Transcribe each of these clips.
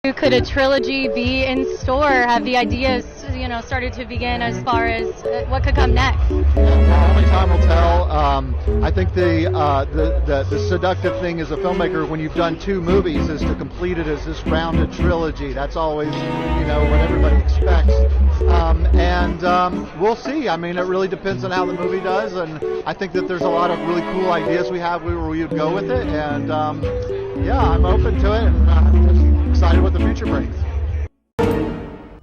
Could a trilogy be in store? Have the ideas, started to begin as far as what could come next? Well, only time will tell. I think the seductive thing as a filmmaker when you've done two movies is to complete it as this rounded trilogy. That's always, what everybody expects. We'll see. I mean, it really depends on how the movie does, and I think that there's a lot of really cool ideas we have where we would go with it, and yeah, I'm open to it, and I'm excited what the future brings.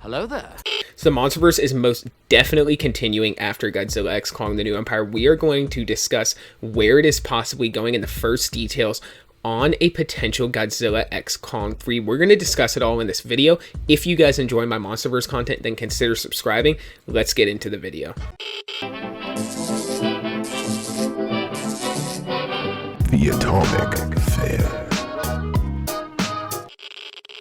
Hello there. So the Monsterverse is most definitely continuing after Godzilla X Kong: The New Empire. We are going to discuss where it is possibly going and the first details on a potential Godzilla X Kong 3. We're going to discuss it all in this video. If you guys enjoy my Monsterverse content, then consider subscribing. Let's get into the video. The Atomic Fair.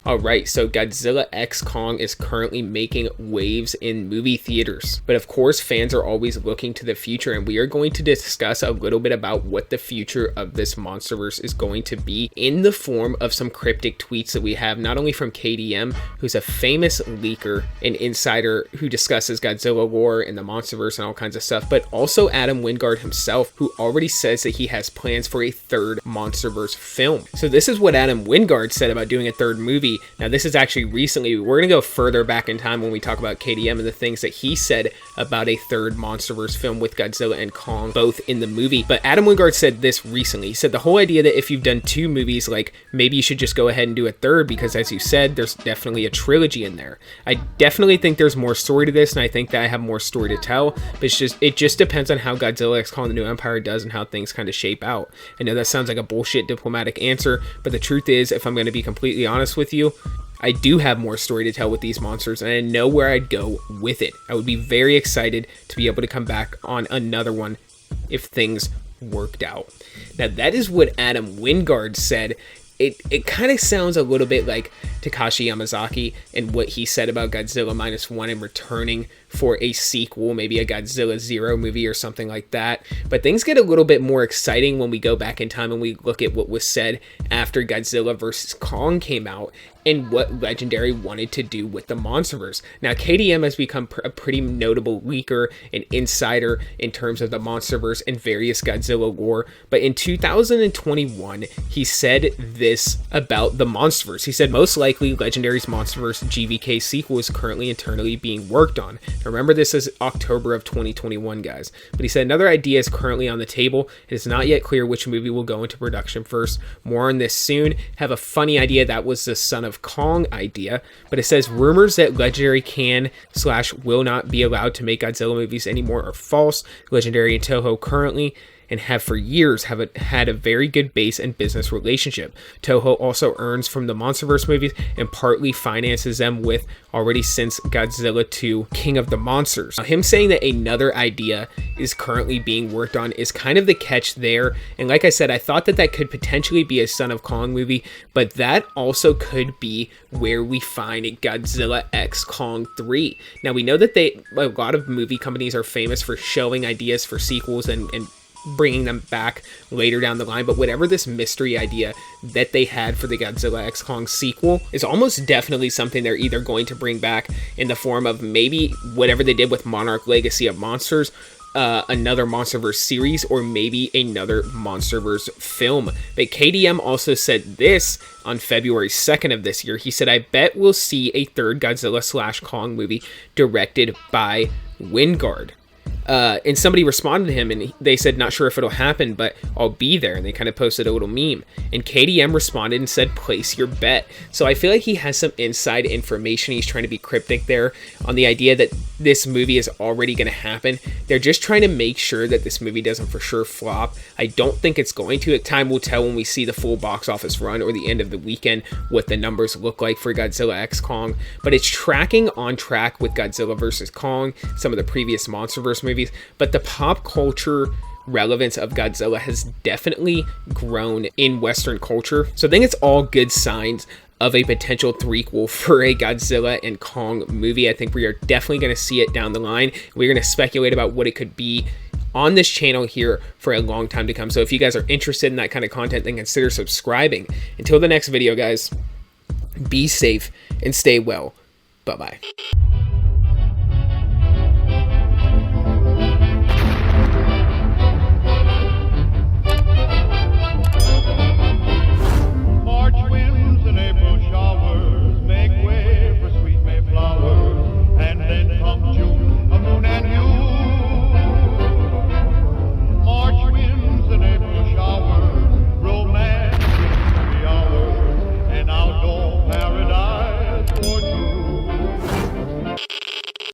Alright, so Godzilla X Kong is currently making waves in movie theaters. But of course, fans are always looking to the future, and we are going to discuss a little bit about what the future of this Monsterverse is going to be in the form of some cryptic tweets that we have, not only from KDM, who's a famous leaker and insider who discusses Godzilla lore and the Monsterverse and all kinds of stuff, but also Adam Wingard himself, who already says that he has plans for a third Monsterverse film. So this is what Adam Wingard said about doing a third movie. Now this is actually recently. We're going to go further back in time when we talk about KDM and the things that he said about a third Monsterverse film with Godzilla and Kong both in the movie. But Adam Wingard said this recently. He said the whole idea that if you've done two movies, like maybe you should just go ahead and do a third, because as you said, there's definitely a trilogy in there. I definitely think there's more story to this, and I think that I have more story to tell, but it just depends on how Godzilla X Kong: The New Empire does and how things kind of shape out. I know that sounds like a bullshit diplomatic answer, but the truth is, if I'm going to be completely honest with you, I do have more story to tell with these monsters, and I know where I'd go with it. I would be very excited to be able to come back on another one if things worked out. Now, that is what Adam Wingard said. It kind of sounds a little bit like Takashi Yamazaki and what he said about Godzilla -1 and returning for a sequel, maybe a Godzilla 0 movie or something like that. But things get a little bit more exciting when we go back in time and we look at what was said after Godzilla vs. Kong came out and what Legendary wanted to do with the Monsterverse. Now, KDM has become a pretty notable leaker and insider in terms of the Monsterverse and various Godzilla lore, but in 2021, he said this about the Monsterverse. He said, most likely, Legendary's Monsterverse GVK sequel is currently internally being worked on. Now, remember, this is October of 2021, guys. But he said, another idea is currently on the table. It is not yet clear which movie will go into production first. More on this soon. Have a funny idea that was the Son of Kong idea, but it says rumors that Legendary can/will not be allowed to make Godzilla movies anymore are false. Legendary and Toho currently and have for years had a very good base and business relationship. Toho also earns from the Monsterverse movies and partly finances them with already since Godzilla 2 King of the Monsters. Now, him saying that another idea is currently being worked on is kind of the catch there, and like I said, I thought that could potentially be a Son of Kong movie, but that also could be where we find Godzilla X Kong 3. Now, we know that a lot of movie companies are famous for showing ideas for sequels and bringing them back later down the line, but whatever this mystery idea that they had for the Godzilla X Kong sequel is almost definitely something they're either going to bring back in the form of maybe whatever they did with Monarch Legacy of Monsters, another Monsterverse series, or maybe another Monsterverse film. But KDM also said this on February 2nd of this year. He said, I bet we'll see a third Godzilla/Kong movie directed by Wingard. And somebody responded to him and they said, not sure if it'll happen, but I'll be there. And they kind of posted a little meme. And KDM responded and said, place your bet. So I feel like he has some inside information. He's trying to be cryptic there on the idea that this movie is already going to happen. They're just trying to make sure that this movie doesn't for sure flop. I don't think it's going to. Time will tell when we see the full box office run or the end of the weekend what the numbers look like for Godzilla X Kong. But it's tracking on track with Godzilla vs. Kong, some of the previous Monsterverse movies. But the pop culture relevance of Godzilla has definitely grown in Western culture. So I think it's all good signs of a potential threequel for a Godzilla and Kong movie. I think we are definitely going to see it down the line. We're going to speculate about what it could be on this channel here for a long time to come. So if you guys are interested in that kind of content, then consider subscribing. Until the next video, guys, Be safe and stay well. Bye-bye.